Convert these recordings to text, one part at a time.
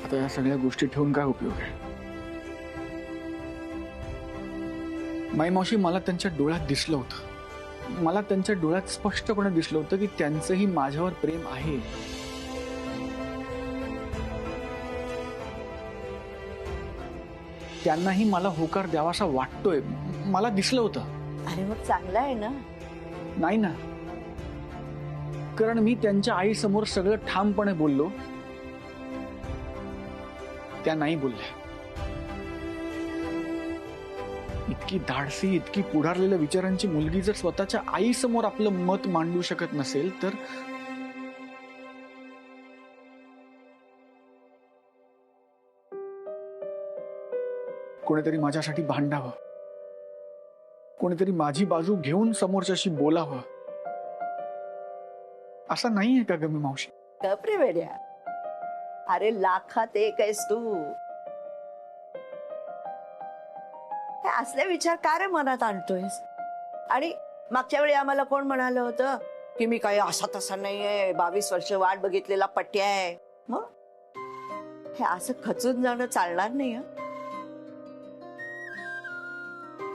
आता या सगळ्या गोष्टी ठेवून काय उपयोग आहे? माई मावशी, मला त्यांच्या डोळ्यात दिसलं होतं, मला त्यांच्या डोळ्यात स्पष्टपणे दिसलं होतं की त्यांचंही माझ्यावर प्रेम आहे. त्यांनाही मला होकार द्यावासा वाटतोय, मला दिसलं होतं. अरे मग चांगलं आहे ना. नाही ना, कारण मी त्यांच्या आई समोर सगळं ठामपणे बोललो, त्या नाही बोलल्या. इतकी धाडसी, इतकी पुढारलेल्या विचारांची मुलगी जर स्वतःच्या आई समोर आपलं मत मांडू शकत नसेल तर कोणीतरी माझ्यासाठी भांडावं, कोणीतरी माझी बाजू घेऊन समोरच्याशी बोलावं. असं नाहीये का ग मी मावशी? गप्रे वेड्या, अरे लाखात एक आहेस तू. हे असले विचार का रे मनात आणतोयस? आणि मागच्या वेळी आम्हाला कोण म्हणालं होतं की मी काही असा तसा नाहीये, 22 वर्ष वाट बघितलेला पट्ट्या आहे. मग हे असं खचून जाणं चालणार नाही.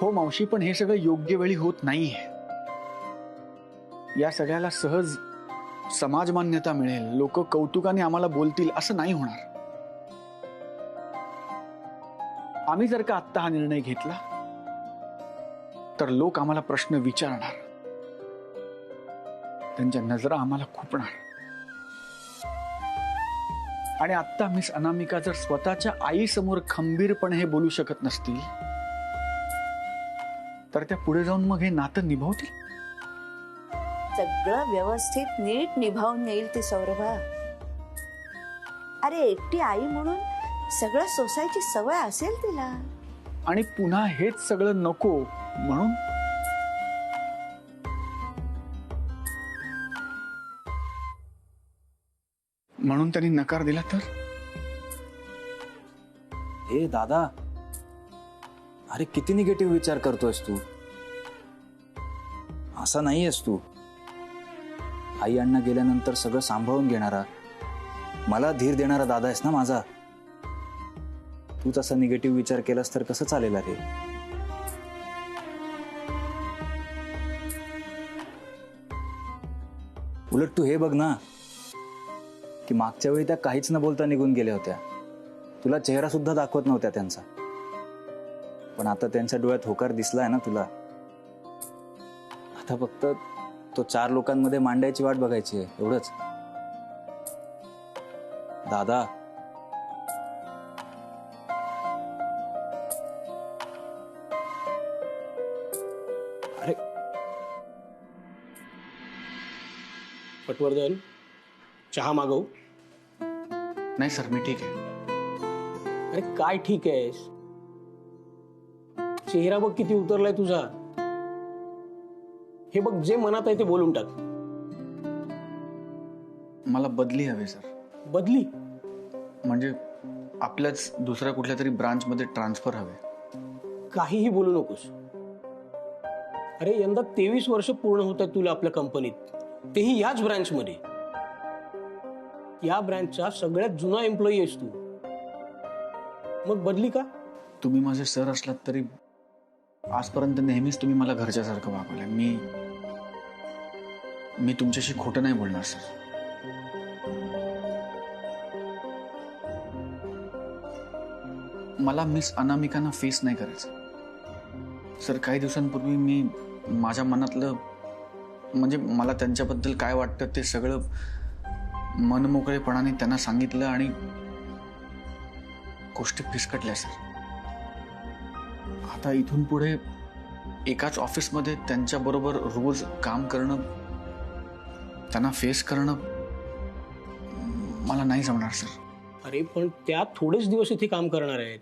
हो मावशी, पण हे सगळं योग्य वेळी होत नाहीये. या सगळ्याला सहज समाज मान्यता मिळेल, लोक कौतुकाने आम्हाला बोलतील, असं नाही होणार. आम्ही जर का आत्ता हा निर्णय घेतला तर लोक आम्हाला प्रश्न विचारणार, त्यांच्या नजरा आम्हाला खुपणार. आणि आत्ता मिस अनामिका जर स्वतःच्या आई समोर खंबीरपणे हे बोलू शकत नसतील तर त्या पुढे जाऊन मग हे नातं निभावतील? सगळं व्यवस्थित नीट निभावून येईल ती सौरभा. अरे एकटी आई म्हणून सगळं सोसायची सवय असेल तिला. आणि पुन्हा हेच सगळं नको म्हणून त्यांनी नकार दिला तर? ए दादा, अरे किती निगेटिव्ह विचार करतोयस तू. असा नाहीयेस तू. आई अण्णा गेल्यानंतर सगळं सांभाळून घेणारा, मला धीर देणारा दादा आहेस ना माझा. तूच असा निगेटिव्ह विचार केलास तर कसं चालेल रे? उलट तू हे बघ ना की मागच्या वेळी त्या काहीच न बोलता निघून गेल्या होत्या, तुला चेहरा सुद्धा दाखवत नव्हत्या त्यांचा. पण आता त्यांच्या डोळ्यात होकार दिसलाय ना तुला. आता फक्त तो 4 लोकांमध्ये मांडायची वाट बघायची आहे, एवढंच. दादा, अरे पटवर्धन, चहा मागवू? नाही सर, मी ठीक आहे. अरे काय ठीक आहेस? चेहरा बघ किती उतरलाय तुझा. हे बघ, जे मनात आहे ते बोलून टाक. मला बदली हवी सर. बदली? म्हणजे आपल्याच दुसऱ्या कुठल्या तरी ब्रांच मध्ये ट्रान्सफर हवे. काहीही बोलू नकोस. अरे यंदा 23 वर्ष पूर्ण होत आहेत तुला आपल्या कंपनीत, तेही याच ब्रांच मध्ये. या ब्रांचचा सगळ्यात जुना एम्प्लॉई आहेस तू. मग बदली का? तुम्ही माझे सर असलात तरी आजपर्यंत नेहमीच तुम्ही मला घरच्यासारखं वागवलंय. मी तुमच्याशी खोटं नाही बोलणार सर. मला मिस अनामिकांना फेस नाही करायचं सर. काही दिवसांपूर्वी मी माझ्या मनातलं, म्हणजे मला त्यांच्याबद्दल काय वाटतं ते सगळं मनमोकळेपणाने त्यांना सांगितलं आणि गोष्टी फिसकटल्या सर. आता इथून पुढे एकाच ऑफिसमध्ये त्यांच्या बरोबर रोज काम करणं, त्यांना फेस करणं मला नाही जमणार सर. अरे पण त्या थोडेच दिवस इथे काम करणार आहेत.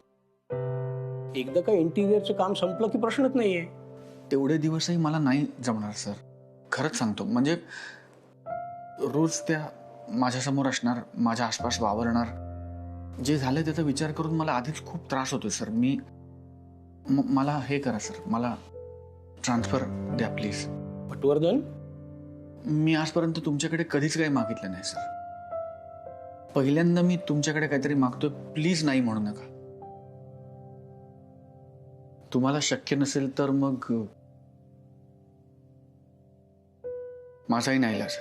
एकदा का इंटिरियरचं काम संपलं की प्रश्नच नाहीये. तेवढे दिवसही मला नाही जमणार सर, खरंच सांगतो. म्हणजे रोज त्या माझ्यासमोर असणार, माझ्या आसपास वावरणार. जे झालं त्याचा विचार करून मला आधीच खूप त्रास होतोय सर. मला हे करा सर, मला ट्रान्सफर द्या प्लीज. पटवर्धन, मी आजपर्यंत तुमच्याकडे कधीच काही मागितलं नाही सर. पहिल्यांदा मी तुमच्याकडे काहीतरी मागतोय, प्लीज नाही म्हणू नका. तुम्हाला शक्य नसेल तर मग माझाही नाही इलाज.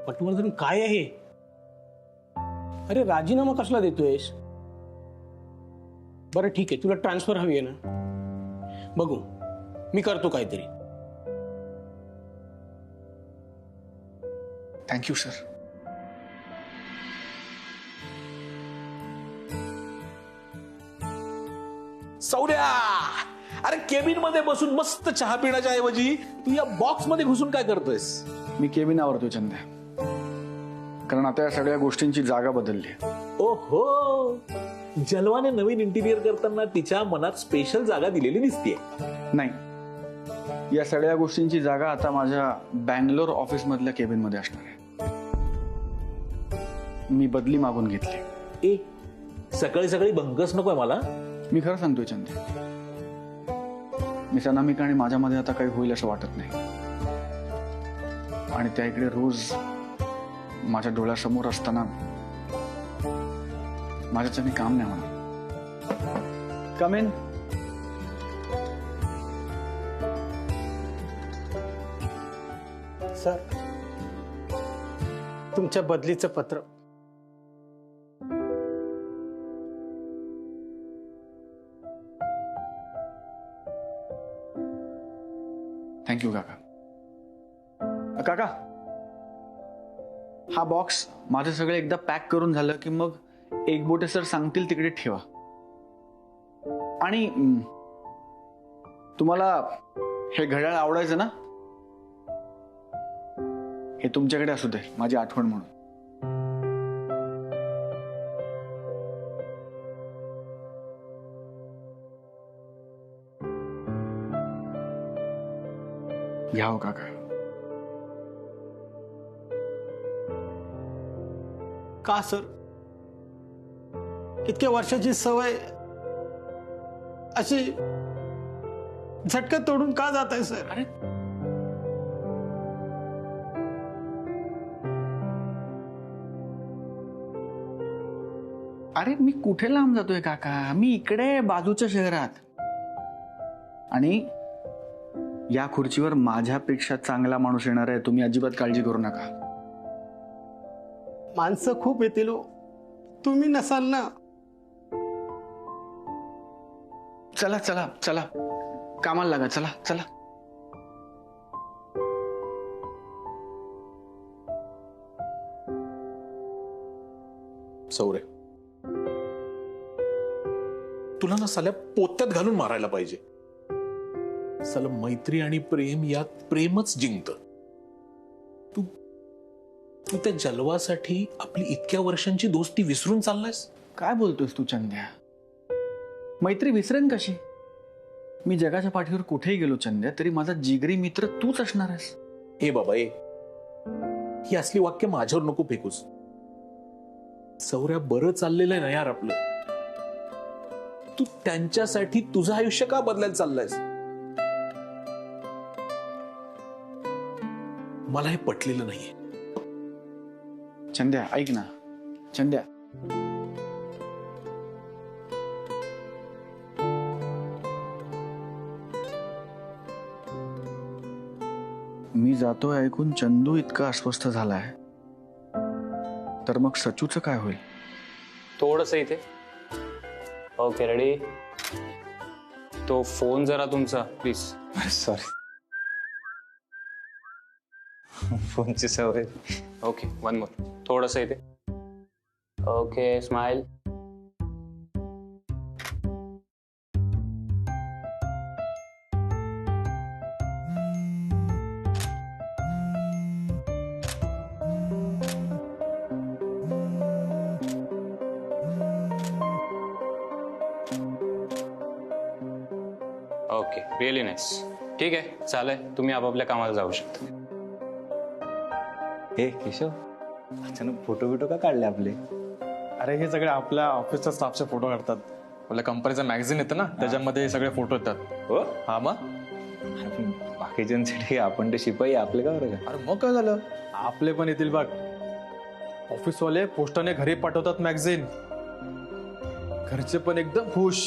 पटवर्धन काय आहे? अरे राजीनामा कसला देतोयस? बरं ठीक आहे, तुला ट्रान्सफर हवी आहे ना? बघू, मी करतो काहीतरी. Thank you sir. सौर्या, अरे केबिन मध्ये बसून मस्त चहा पिण्याच्या ऐवजी तू या बॉक्स मध्ये घुसून काय करतोयस? मी केबिन आवरतोय चंद्या, कारण आता या सगळ्या गोष्टींची जागा बदलली. ओहो, जलवाने नवीन इंटिरियर करताना तिच्या मनात स्पेशल जागा दिलेली दिसतीये. नाही, या सगळ्या गोष्टींची जागा आता माझ्या बँगलोर ऑफिस मधल्या केबिन मध्ये असणार आहे. मी बदली मागून घेतली. ए, सकाळी सकाळी भंगच नकोय मला. मी खरं सांगतोय चंद्या, मी अनामिका आणि माझ्यामध्ये आता काही होईल असं वाटत नाही. आणि त्या इकडे रोज माझ्या डोळ्यासमोर असताना माझ्याच्याने काम नाही होणार. कम इन. सर, तुमच्या बदलीचं पत्र. थँक्यू काका. काका, हा बॉक्स माझं सगळं एकदा पॅक करून झालं की मग एकबोटे सर सांगतील तिकडे ठेवा. आणि तुम्हाला हे घड्याळ आवडायचं ना, हे तुमच्याकडे असू दे, माझी आठवण म्हणून. घ्या हो काका. का सर, इतक्या वर्षाची सवय अशी झटका तोडून का जात आहे सर? अरे अरे मी कुठे लांब जातोय काका, मी इकडे बाजूच्या शहरात. आणि या खुर्चीवर माझ्यापेक्षा चांगला माणूस येणार आहे, तुम्ही अजिबात काळजी करू नका. माणसं खूप येतील हो, तुम्ही नसाल ना. चला चला चला, कामाला लागा. चला चला. सौर्य, तुला ना साल्या पोत्यात घालून मारायला पाहिजे. साला मैत्री आणि प्रेम यात प्रेमच जिंकत. तू तू त्या जलवासाठी आपली इतक्या वर्षांची दोस्ती विसरून चाललायस. काय बोलतोयस तू चंद्या? मैत्री विसरेन कशी? मी जगाच्या पाठीवर कुठेही गेलो चंद्या, तरी माझा जिगरी मित्र तूच असणार आहेस. ए बाबा, ए, ही असली वाक्य माझ्यावर नको फेकूस. सौर्या, बरं चाललेलं आहे ना यार आपलं. तू त्यांच्यासाठी तुझं आयुष्य का बदलायला चाललायस? मला हे पटलेलं नाहीये. चंद्या ऐक ना. चंद्या, मी जातोय ऐकून चंदू इतका अस्वस्थ झालाय, तर मग सचूचं काय होईल? थोडस इथे. Okay, ready. तो फोन जरा तुमचा प्लीज. सॉरी, फोनची सवय. Okay, one more. थोडस इथे. Okay, smile. Okay, really nice. ठीक आहे, चालेल. तुम्ही आपापल्या कामाला जाऊ शकता. हे केशव, अचानक फोटो बिटो का काढले आपले? अरे हे सगळे आपल्या ऑफिसच्या स्टाफचे फोटो काढतात. आपल्या कंपनीचा मॅगझिन येतं ना, त्याच्यामध्ये हे सगळे फोटो येतात. हो, हा मग बाकीच्यांसाठी आपण ते शिपाई आपले का बरं का? अरे मग काय झालं, आपले पण येतील बघ. ऑफिसवाले पोस्टाने घरी पाठवतात मॅगझिन, घरचे पण एकदम खुश.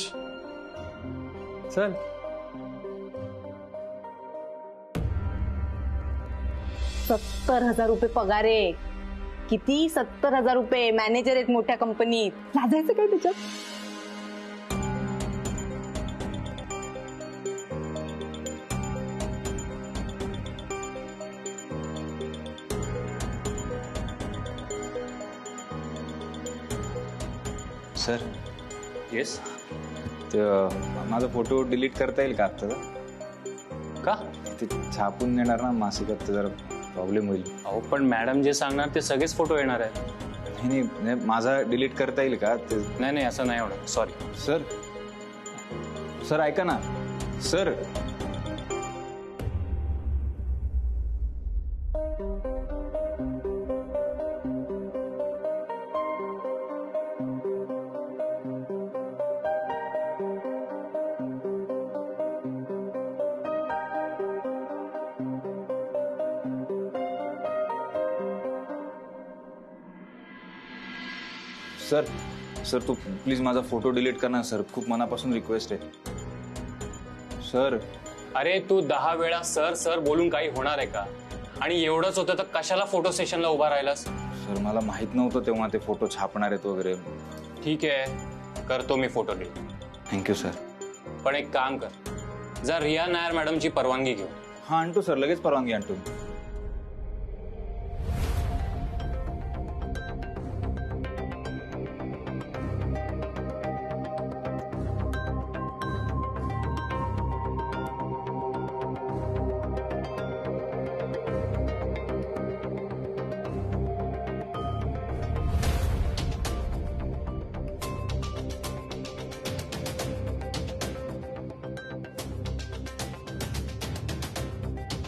चल. ₹70,000 पगार आहे. किती? 70,000 मॅनेजर आहेत मोठ्या कंपनीत. लाजायचं काय त्याच्यात? सर. येस. ते माझा फोटो डिलीट करता येईल का आत्ताचा? का? ते छापून देणार ना मासिकात, तर जरा प्रॉब्लेम होईल. अहो पण मॅडम जे सांगणार ते सगळेच फोटो येणार आहेत. नाही नाही, माझा डिलीट करता येईल का ते? नाही नाही, असं नाही होणार, सॉरी. सर. सर ऐका ना सर. सर सर तू प्लीज माझा फोटो डिलीट कर ना सर, खूप मनापासून रिक्वेस्ट आहे सर. अरे तू 10 वेळा सर सर बोलून काही होणार आहे का? आणि एवढंच होतं तर कशाला फोटो सेशनला उभा राहिलास? सर मला माहित नव्हतं तेव्हा ते फोटो छापणार आहेत वगैरे. ठीक आहे, करतो मी फोटो डिलीट. Thank you sir. पण एक काम कर, जर रिया नायर मॅडमची परवानगी घेऊ. हां आणतो सर, लगेच परवानगी आणतो.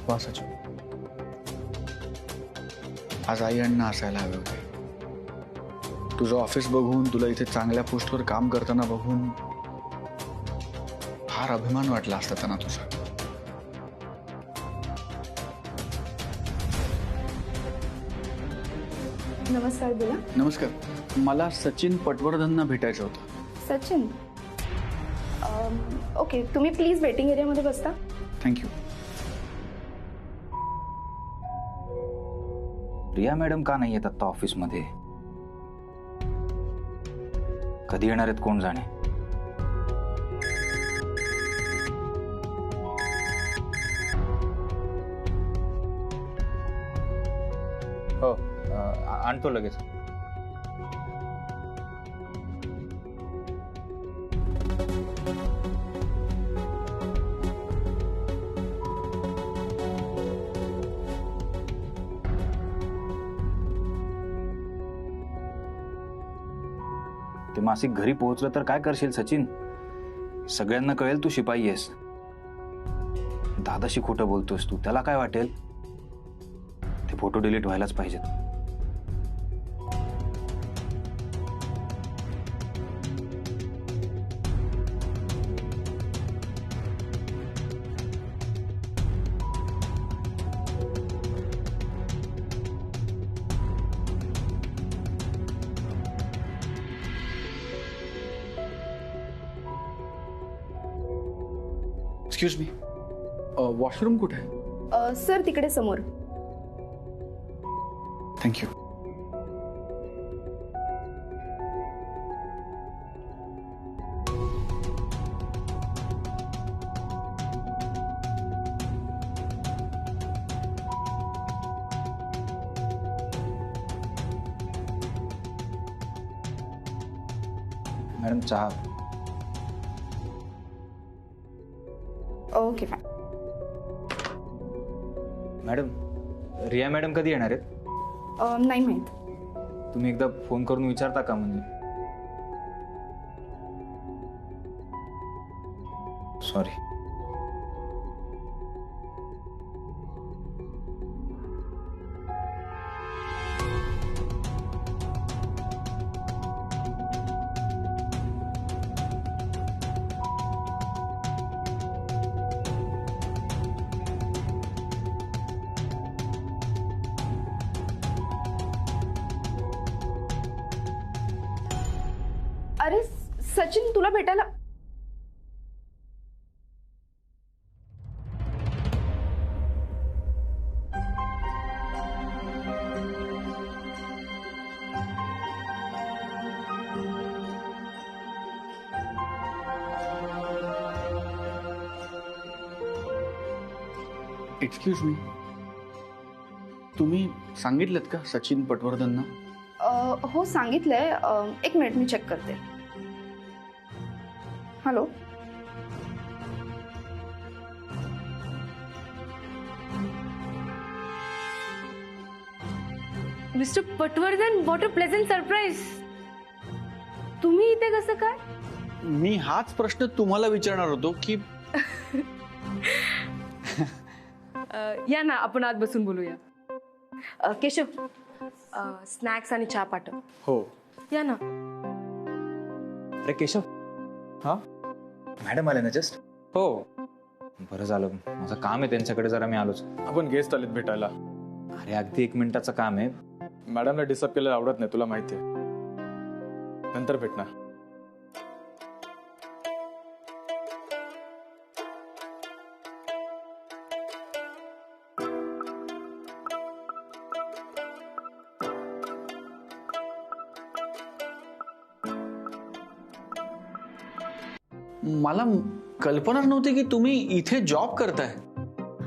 वासाची आज आई अण्णा असायला हवे होते. तुझं ऑफिस बघून, तुला इथे चांगल्या पोस्टवर काम करताना बघून फार अभिमान वाटला असता त्यांना तुझा. नमस्कार, बोला. नमस्कार, मला सचिन पटवर्धनना भेटायचं होतं. सचिन, ओके, तुम्ही प्लीज वेटिंग एरियामध्ये बसता. थँक्यू. रिया मॅडम का नाही येत आता ऑफिसमध्ये? कधी येणार आहेत कोण जाणे. हो आणतो लगेच. ते मासिक घरी पोहोचलं तर काय करशील सचिन? सगळ्यांना कळेल तू शिपाई आहेस. दादाशी खोटं बोलतोस तू, त्याला काय वाटेल? ते फोटो डिलीट व्हायलाच पाहिजेत. एक्सक्यूज मी, वॉशरूम कुठे आहे? सर तिकडे समोर. थँक्यू. मॅडम चहा. Okay, fine. Madam Riya madam कधी येणार आहेत? नाही माहीत. तुम्ही एकदा फोन करून विचारता का? म्हणजे सॉरी. अरे सचिन तुला भेटायला. एक्सक्यूज मी, तुम्ही सांगितलं का सचिन पटवर्धनना? हो सांगितलंय. एक मिनिट मी चेक करते. Hello. Mister Patwardhan, what a pleasant surprise. तुम्ही इथे कसं काय? मी हाच प्रश्न तुम्हाला विचारणार होतो की या ना, आपण आत बसून बोलूया. केशव, स्नॅक्स आणि चहा पाठव. हो. या ना. अरे केशव. हा मॅडम आले ना जस्ट. हो, बरं झालं, माझं काम आहे त्यांच्याकडे, जरा मी आलोच. आपण गेस्ट आलेत भेटायला. अरे अगदी 1 मिनिटाचं काम आहे. मॅडमला डिस्टर्ब केलेलं आवडत नाही, तुला माहिती आहे. नंतर भेटणार. मला कल्पना नव्हती की तुम्ही इथे जॉब करताय.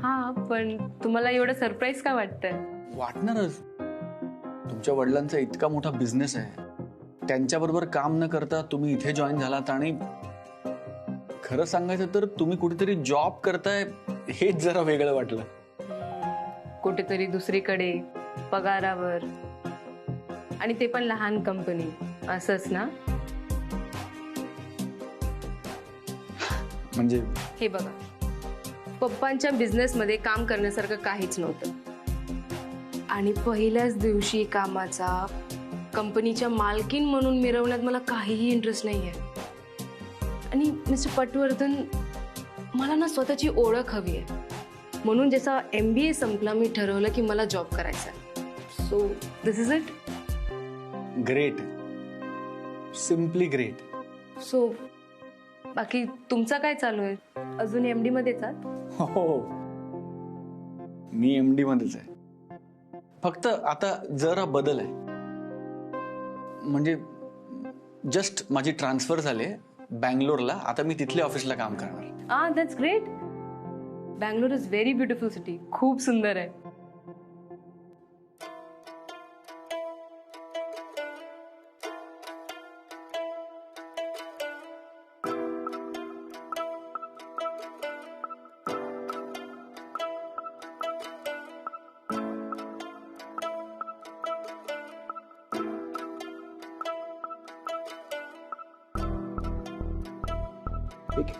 हा, पण तुम्हाला एवढं सरप्राईज का वाटतंय? वाटणारच. तुमच्या वडिलांचा इतका मोठा बिझनेस आहे, त्यांच्याबरोबर काम न करता तुम्ही इथे जॉईन झालात आणि खरं सांगायचं तर तुम्ही कुठेतरी जॉब करताय हेच जरा वेगळं वाटलं. कुठेतरी दुसरीकडे, पगारावर, आणि ते पण लहान कंपनी, असंच ना? म्हणजे हे बघा, पप्पांच्या बिझनेसमध्ये काम करण्यासारखं काहीच नव्हतं, आणि पहिल्याच दिवशी कामाचा कंपनीच्या मालकीन म्हणून मिरवण्यात मला काहीही इंटरेस्ट नाहीये. आणि मिस्टर पटवर्धन, मला ना स्वतःची ओळख हवी आहे, म्हणून जसा MBA संपला मी ठरवलं की मला जॉब करायचा आहे. So this is it. Great, simply great. So बाकी तुमचं काय चालू आहे? अजून MD मध्येच आहात? हो, मी MD मध्येच आहे. फक्त आता जरा बदल आहे. म्हणजे जस्ट माझी ट्रान्सफर झाली बँगलोरला. आता मी तिथल्या ऑफिसला काम करणार. That's great. Bangalore is very beautiful city. खूप सुंदर आहे.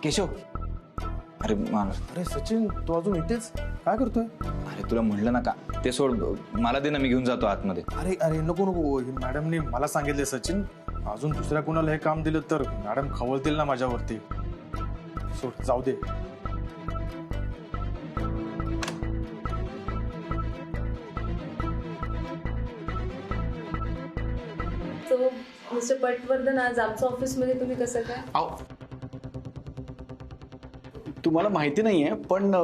केशव. अरे अरे सचिन, तू अजून इथेच काय करतोय? अरे तुला म्हणलं ना का, ते सोड, मला दे ना, मी घेऊन जातो आतमध्ये. अरे अरे नको नको, मॅडमने मला सांगितले सचिन, अजून दुसऱ्या कोणाला हे काम दिलं तर मॅडम खवळतील ना माझ्यावरती. सोड, जाऊ दे. सो मिस्टर पटवर्धन, आज आमच्या ऑफिसमध्ये तुम्ही कसं काय? तुम्हाला माहिती नाहीये, पण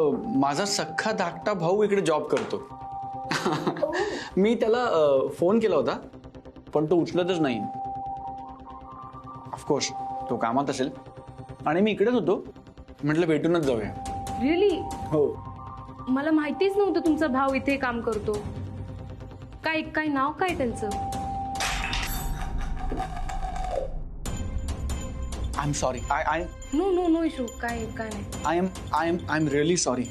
माझा सख्खा धाकटा भाऊ इकडे जॉब करतो. मी त्याला फोन केला होता, पण तो उचलतच नाही. ऑफकोर्स तो कामात असेल, आणि मी इकडेच होतो, म्हटलं भेटूनच जाऊया. रिअली? हो. मला माहितीच नव्हतं तुमचा भाऊ इथे काम करतो. काय काय नाव काय त्यांचं? I am sorry. I no no no issue. काय काय नाही. I am really sorry.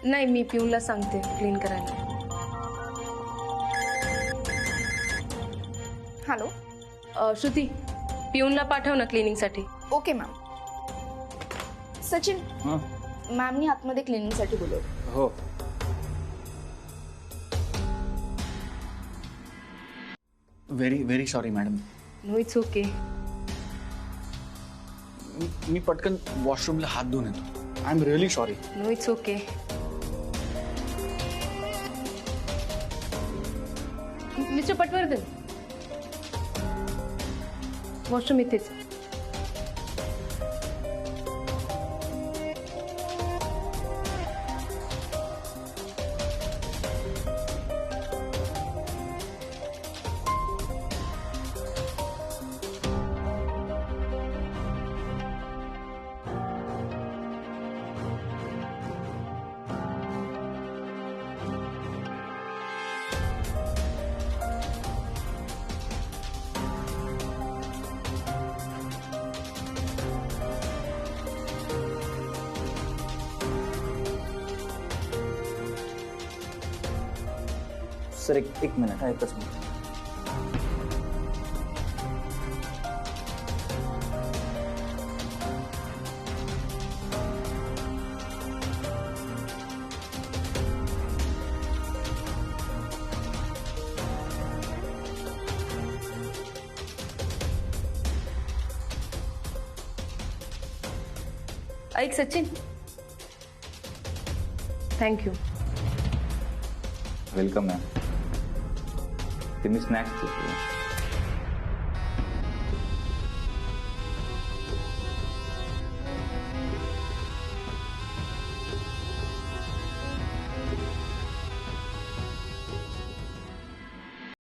नाही, मी पिऊनला सांगते क्लीन करायला. हॅलो. श्रुती, पिऊनला पाठव ना क्लिनिंगसाठी. Okay ma'am. सचिन, मॅमनी आतमध्ये क्लिनिंगसाठी बोलवलं. हो. Very very sorry madam. No, it's okay. मी पटकन वॉशरूमला हात धुवून येतो. I am really sorry. No, it's okay. Mister Patwardhan, washroom इथेच. सर एक मिनिट हा, एकच मिनिट. ऐक सचिन, थँक्यू. Welcome ma'am. ते मी स्नॅक्स देतो.